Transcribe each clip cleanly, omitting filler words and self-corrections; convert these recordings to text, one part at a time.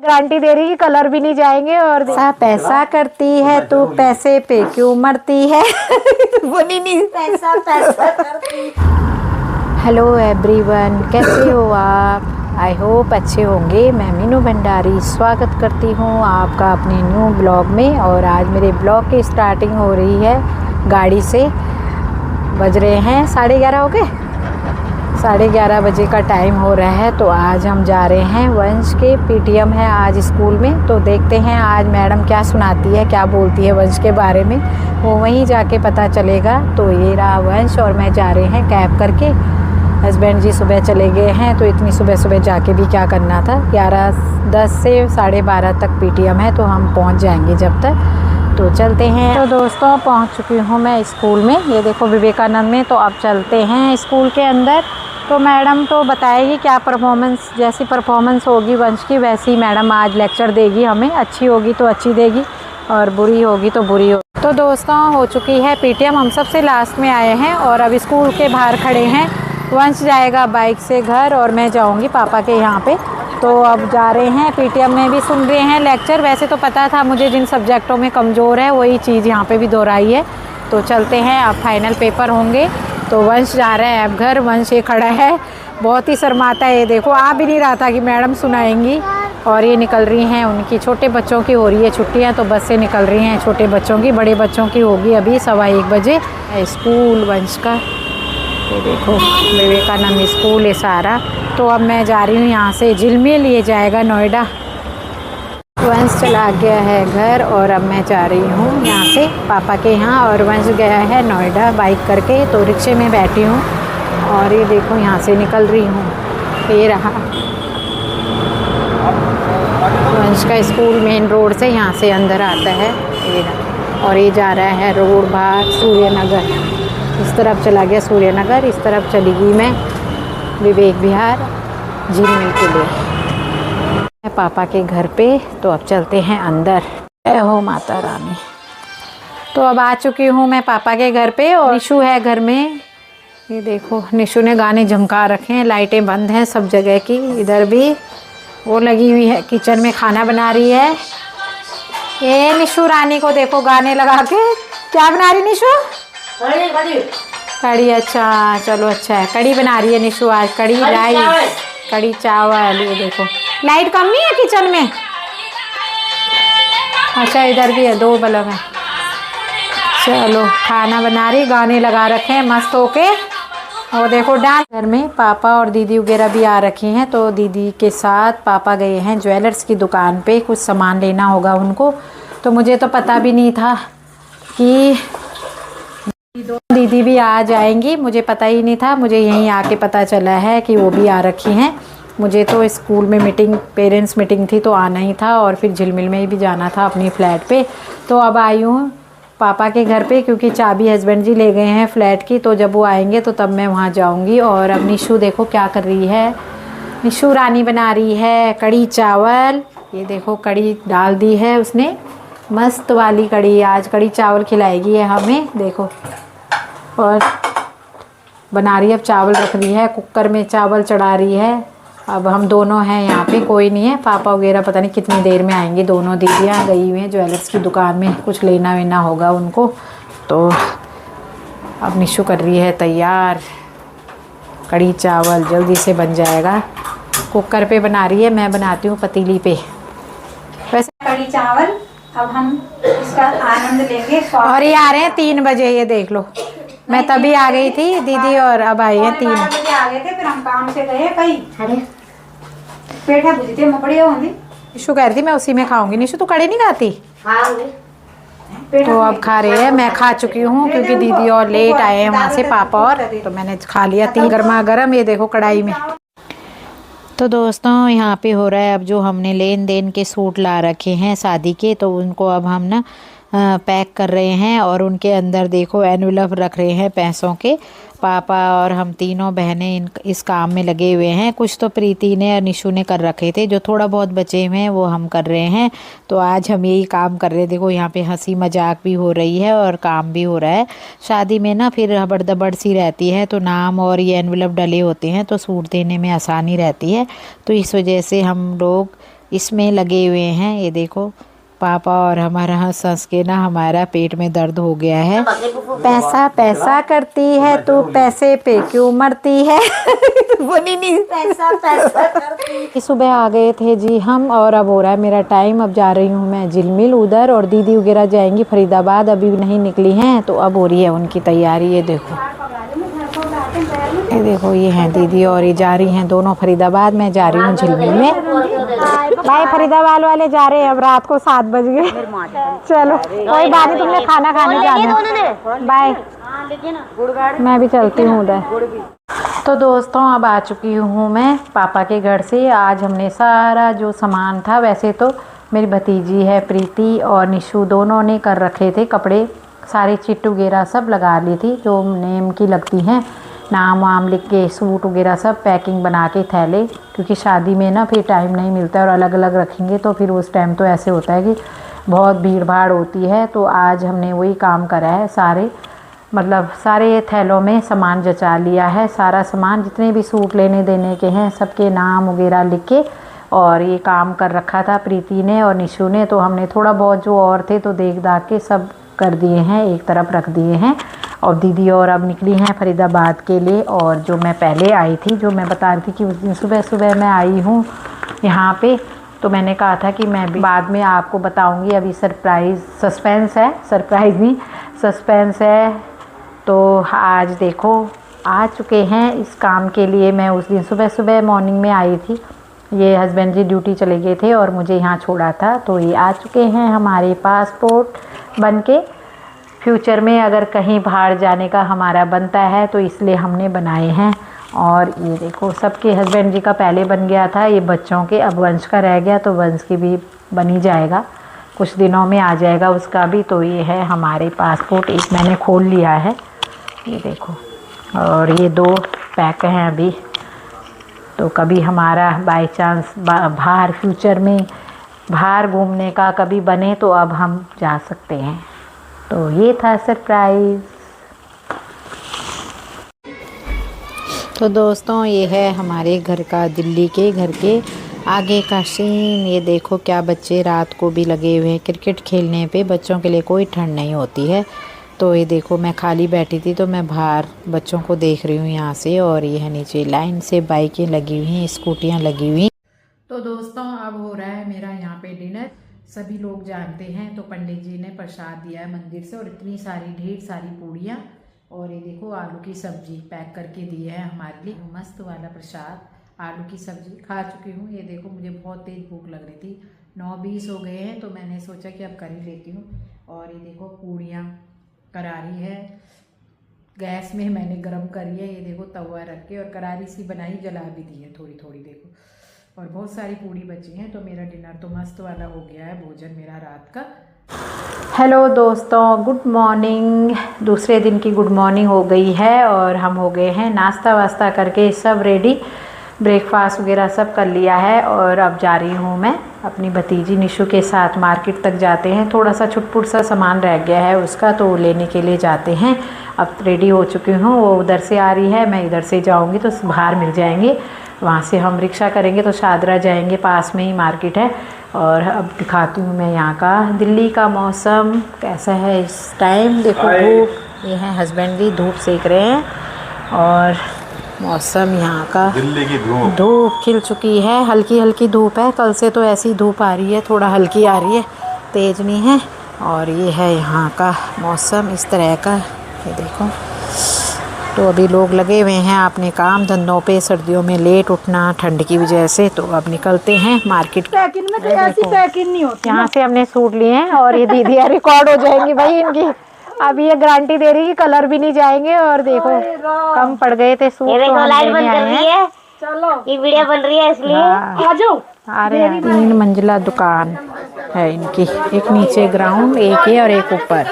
Guarantee दे रही कि colour भी नहीं जाएंगे। और पैसा करती है तू, पैसे पे क्यों मरती है। बोली नहीं पैसा पैसा करती। हेलो एवरीवन, कैसे हो आप? आई होप अच्छे होंगे। मैं मीनू भंडारी स्वागत करती हूँ आपका अपने न्यू ब्लॉग में। और आज मेरे ब्लॉग की स्टार्टिंग हो रही है गाड़ी से। बज रहे हैं 11:30 हो गए, 11:30 बजे का टाइम हो रहा है। तो आज हम जा रहे हैं, वंश के पीटीएम है आज स्कूल में। तो देखते हैं आज मैडम क्या सुनाती है, क्या बोलती है वंश के बारे में, वो वहीं जाके पता चलेगा। तो ये रहा वंश और मैं जा रहे हैं कैब करके। हस्बैंड जी सुबह चले गए हैं, तो इतनी सुबह सुबह जाके भी क्या करना था। 11:10 से 12:30 तक पीटीएम है, तो हम पहुंच जाएंगे जब तक। तो चलते हैं। तो दोस्तों पहुंच चुकी हूं मैं स्कूल में, ये देखो विवेकानंद में। तो अब चलते हैं स्कूल के अंदर। तो मैडम तो बताएगी क्या परफॉर्मेंस, जैसी परफॉर्मेंस होगी वंश की वैसी ही मैडम आज लेक्चर देगी हमें। अच्छी होगी तो अच्छी देगी और बुरी होगी तो बुरी होगी। तो दोस्तों हो चुकी है पीटीएम, हम सबसे लास्ट में आए हैं और अब स्कूल के बाहर खड़े हैं। वंश जाएगा बाइक से घर और मैं जाऊंगी पापा के यहाँ पे। तो अब जा रहे हैं पीटीएम में भी सुन रहे हैं लेक्चर। वैसे तो पता था मुझे जिन सब्जेक्टों में कमज़ोर है वही चीज़ यहाँ पे भी दोहराई है। तो चलते हैं, अब फाइनल पेपर होंगे। तो वंश जा रहा है अब घर। वंश ये खड़ा है, बहुत ही शर्माता है। ये देखो आ भी नहीं रहा था कि मैडम सुनाएंगी। और ये निकल रही हैं उनकी, छोटे बच्चों की हो रही है छुट्टियां, तो बस से निकल रही हैं छोटे बच्चों की। बड़े बच्चों की होगी अभी 1:15 बजे। स्कूल वंश का, ये देखो विवेकानंद स्कूल है सारा। तो अब मैं जा रही हूँ यहाँ से झिलमिल, ये जाएगा नोएडा। वंश चला गया है घर और अब मैं जा रही हूँ यहाँ से पापा के यहाँ। और वंश गया है नोएडा बाइक करके, तो रिक्शे में बैठी हूँ और ये देखो यहाँ से निकल रही हूँ। ये रहा वंश का स्कूल, मेन रोड से यहाँ से अंदर आता है ये रहा। और ये जा रहा है रोड बाहर सूर्यनगर, इस तरफ चला गया सूर्यनगर, इस तरफ चली गई मैं विवेक विहार झिलमिल के लिए पापा के घर पे। तो अब चलते हैं अंदर। जय हो माता रानी। तो अब आ चुकी हूँ मैं पापा के घर पे और निशु है घर में। ये देखो निशु ने गाने झमका रखे हैं, लाइटें बंद हैं सब जगह की। इधर भी वो लगी हुई है, किचन में खाना बना रही है। ये निशु रानी को देखो गाने लगा के क्या बना रही निशु? कड़ी। अच्छा चलो अच्छा है, कड़ी बना रही है निशु आज। कड़ी राइस, कड़ी चावल। ये देखो लाइट कम नहीं है किचन में। अच्छा इधर भी है, 2 बल्ब हैं। चलो खाना बना रही, गाने लगा रखे हैं मस्त होके। और देखो डांस। घर में पापा और दीदी वगैरह भी आ रखी हैं। तो दीदी के साथ पापा गए हैं ज्वेलर्स की दुकान पे, कुछ सामान लेना होगा उनको। तो मुझे तो पता भी नहीं था कि दीदी भी आ जाएंगी, मुझे पता ही नहीं था। मुझे यहीं आके पता चला है कि वो भी आ रखी हैं। मुझे तो स्कूल में मीटिंग, पेरेंट्स मीटिंग थी तो आना ही था और फिर झिलमिल में भी जाना था अपनी फ़्लैट पे। तो अब आई हूँ पापा के घर पे क्योंकि चाबी हस्बैंड जी ले गए हैं फ़्लैट की। तो जब वो आएंगे तो तब मैं वहाँ जाऊँगी। और अब निशु देखो क्या कर रही है, निशु रानी बना रही है कड़ी चावल। ये देखो कड़ी डाल दी है उसने, मस्त वाली कड़ी। आज कड़ी चावल खिलाएगी है हमें, देखो। और बना रही है, अब चावल रख रही है कुकर में, चावल चढ़ा रही है। अब हम दोनों हैं यहाँ पे, कोई नहीं है। पापा वगैरह पता नहीं कितनी देर में आएंगे। दोनों दीदियाँ गई हुई हैं ज्वेलर्स की दुकान में, कुछ लेना वेना होगा उनको। तो अब निशु कर रही है तैयार कड़ी चावल, जल्दी से बन जाएगा। कुकर पे बना रही है, मैं बनाती हूँ पतीली पे। वैसे कड़ी चावल अब हम इसका आनंद लेंगे। और ये आ रहे हैं 3 बजे, ये देख लो। मैं तभी आ गई थी दीदी और अब आई है 3 बजे आ गए थे। फिर हम काम से गए कहीं, अरे पेठा भुजते मकड़ी होंगी। निशु कह रही थी मैं उसी में खाऊंगी। निशु तो कड़ी नहीं खाती। तो अब खा रही है, मैं खा चुकी हूँ क्योंकि दीदी और लेट आए हैं वहाँ से पापा और। तो मैंने खा लिया 3 गर्मा गर्म। ये देखो कढ़ाई में। तो दोस्तों यहाँ पे हो रहा है अब जो हमने लेन देन के सूट ला रखे हैं शादी के, तो उनको अब हम ना पैक कर रहे हैं। और उनके अंदर देखो एनवेलप रख रहे हैं पैसों के। पापा और हम तीनों बहनें इस काम में लगे हुए हैं। कुछ तो प्रीति ने और निशु ने कर रखे थे, जो थोड़ा बहुत बचे हुए हैं वो हम कर रहे हैं। तो आज हम यही काम कर रहे हैं। देखो यहाँ पे हंसी मजाक भी हो रही है और काम भी हो रहा है। शादी में ना फिर हबड़ दबड़ सी रहती है, तो नाम और ये एनवेलप डले होते हैं तो सूट देने में आसानी रहती है। तो इस वजह से हम लोग इसमें लगे हुए हैं। ये देखो पापा और हमारा हंस हंस के ना हमारा पेट में दर्द हो गया है। पैसा पैसा करती है तू पैसे पे क्यों मरती है। नहीं पैसा पैसा करती। सुबह आ गए थे जी हम, और अब हो रहा है मेरा टाइम। अब जा रही हूँ मैं झिलमिल उधर, और दीदी वगैरह जाएंगी फरीदाबाद, अभी नहीं निकली हैं तो अब हो रही है उनकी तैयारी। ये देखो ये हैं दीदी और ये जा रही हैं दोनों फरीदाबाद। मैं जा रही हूँ झिलमिल में। भाई फरीदाबाद वाले जा रहे हैं, अब रात को 7 बज गए। चलो कोई बात नहीं, तुमने खाना खाने जाना। बाय, मैं भी चलती हूँ उधर। तो दोस्तों अब आ चुकी हूँ मैं पापा के घर से। आज हमने सारा जो सामान था, वैसे तो मेरी भतीजी है प्रीति और निशु दोनों ने कर रखे थे कपड़े, सारे चिट वगैरह सब लगा ली थी जो नेम की लगती हैं, नाम वाम लिख के सूट वगैरह सब पैकिंग बना के थैले, क्योंकि शादी में ना फिर टाइम नहीं मिलता है और अलग अलग रखेंगे तो फिर उस टाइम तो ऐसे होता है कि बहुत भीड़ भाड़ होती है। तो आज हमने वही काम करा है, सारे थैलों में सामान जचा लिया है। सारा सामान जितने भी सूट लेने देने के हैं सबके नाम वगैरह लिख के, और ये काम कर रखा था प्रीति ने और निशु ने। तो हमने थोड़ा बहुत जो और थे तो देख दाख के सब कर दिए हैं, एक तरफ रख दिए हैं। और दीदी और अब निकली हैं फरीदाबाद के लिए। और जो मैं पहले आई थी, जो मैं बता रही थी कि उस दिन सुबह सुबह मैं आई हूँ यहाँ पे, तो मैंने कहा था कि मैं भी बाद में आपको बताऊँगी। अभी सस्पेंस है। तो आज देखो आ चुके हैं इस काम के लिए। मैं उस दिन सुबह सुबह मॉर्निंग में आई थी, ये हस्बैंड जी ड्यूटी चले गए थे और मुझे यहाँ छोड़ा था। तो ये आ चुके हैं हमारे पासपोर्ट बन के। फ्यूचर में अगर कहीं बाहर जाने का हमारा बनता है तो इसलिए हमने बनाए हैं। और ये देखो सबके हस्बैंड जी का पहले बन गया था, ये बच्चों के अब वंश का रह गया, तो वंश की भी बन ही जाएगा, कुछ दिनों में आ जाएगा उसका भी। तो ये है हमारे पासपोर्ट, एक मैंने खोल लिया है, ये देखो। और ये 2 पैक हैं अभी। तो कभी हमारा बाय चांस बाहर फ्यूचर में बाहर घूमने का कभी बने तो अब हम जा सकते हैं। तो ये था सरप्राइज़। तो दोस्तों ये है हमारे घर का, दिल्ली के घर के आगे का सीन। ये देखो क्या बच्चे रात को भी लगे हुए हैं क्रिकेट खेलने पे। बच्चों के लिए कोई ठंड नहीं होती है। तो ये देखो मैं खाली बैठी थी तो मैं बाहर बच्चों को देख रही हूँ यहाँ से। और ये है नीचे लाइन से बाइकें लगी हुई हैं, स्कूटियाँ लगी हुई। तो दोस्तों अब हो रहा है मेरा यहाँ पे डिनर। सभी लोग जानते हैं तो पंडित जी ने प्रसाद दिया है मंदिर से, और इतनी सारी ढेर सारी पूड़ियाँ, और ये देखो आलू की सब्जी पैक करके दी है हमारे लिए, मस्त वाला प्रसाद। आलू की सब्जी खा चुकी हूँ। ये देखो मुझे बहुत तेज़ भूख लग रही थी, 9:20 हो गए हैं तो मैंने सोचा कि अब कर ही लेती हूँ। और ये देखो पूड़ियाँ करारी है, गैस में मैंने गरम करी है। ये देखो तवा रख के और करारी सी बनाई, जला भी दी है थोड़ी थोड़ी देखो। और बहुत सारी पूड़ी बची हैं। तो मेरा डिनर तो मस्त वाला हो गया है, भोजन मेरा रात का। हेलो दोस्तों, गुड मॉर्निंग। दूसरे दिन की गुड मॉर्निंग हो गई है और हम हो गए हैं नाश्ता वास्ता करके सब रेडी, ब्रेकफास्ट वगैरह सब कर लिया है। और अब जा रही हूँ मैं अपनी भतीजी निशु के साथ मार्केट तक जाते हैं। थोड़ा सा छुटपुट सा सामान रह गया है उसका, तो लेने के लिए जाते हैं। अब रेडी हो चुकी हूँ, वो उधर से आ रही है, मैं इधर से जाऊँगी तो बाहर मिल जाएंगे। वहाँ से हम रिक्शा करेंगे तो शादरा जाएंगे, पास में ही मार्केट है। और अब दिखाती हूँ मैं यहाँ का दिल्ली का मौसम कैसा है इस टाइम। देखो धूप, ये है हस्बैंड भी धूप सेक रहे हैं। और मौसम यहाँ का, दिल्ली की धूप खिल चुकी है, हल्की हल्की धूप है। कल से तो ऐसी धूप आ रही है, थोड़ा हल्की आ रही है, तेज नहीं है। और ये है यहाँ का मौसम इस तरह का, ये देखो। तो अभी लोग लगे हुए हैं अपने काम धंधों पे, सर्दियों में लेट उठना ठंड की वजह से। तो अब निकलते हैं मार्केट। पैकिंग में तो ऐसी पैकिंग नहीं होती। यहाँ से हमने सूट लिए हैं और ये दीदी रिकॉर्ड हो जाएंगी भाई इनकी। अब ये गारंटी दे रही कि कलर भी नहीं जाएंगे। और देखो कम पड़ गए थे सूट, तो हम लेने आए हैं। चलो ये वीडियो बन रही है इसलिए आ जाओ। आ रहे हैं। 3 मंजिला दुकान है इनकी, एक नीचे ग्राउंड, एक है और एक ऊपर।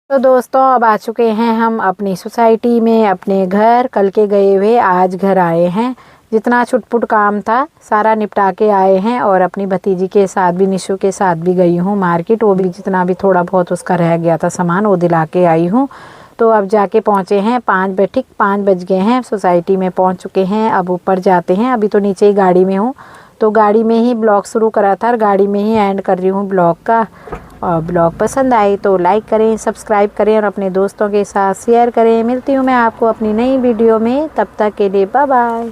तो दोस्तों अब आ चुके हैं हम अपनी सोसाइटी में, अपने घर। कल के गए हुए आज घर आए हैं। जितना छुटपुट काम था सारा निपटा के आए हैं। और अपनी भतीजी के साथ भी, निशु के साथ भी गई हूँ मार्केट। वो भी जितना भी थोड़ा बहुत उसका रह गया था सामान वो दिला के आई हूँ। तो अब जाके पहुँचे हैं 5 बज गए हैं, सोसाइटी में पहुँच चुके हैं। अब ऊपर जाते हैं, अभी तो नीचे ही गाड़ी में हूँ, तो गाड़ी में ही ब्लॉग शुरू करा था और गाड़ी में ही एंड कर रही हूँ ब्लॉग का। और ब्लॉग पसंद आए तो लाइक करें, सब्सक्राइब करें और अपने दोस्तों के साथ शेयर करें। मिलती हूँ मैं आपको अपनी नई वीडियो में, तब तक के लिए बाय बाय।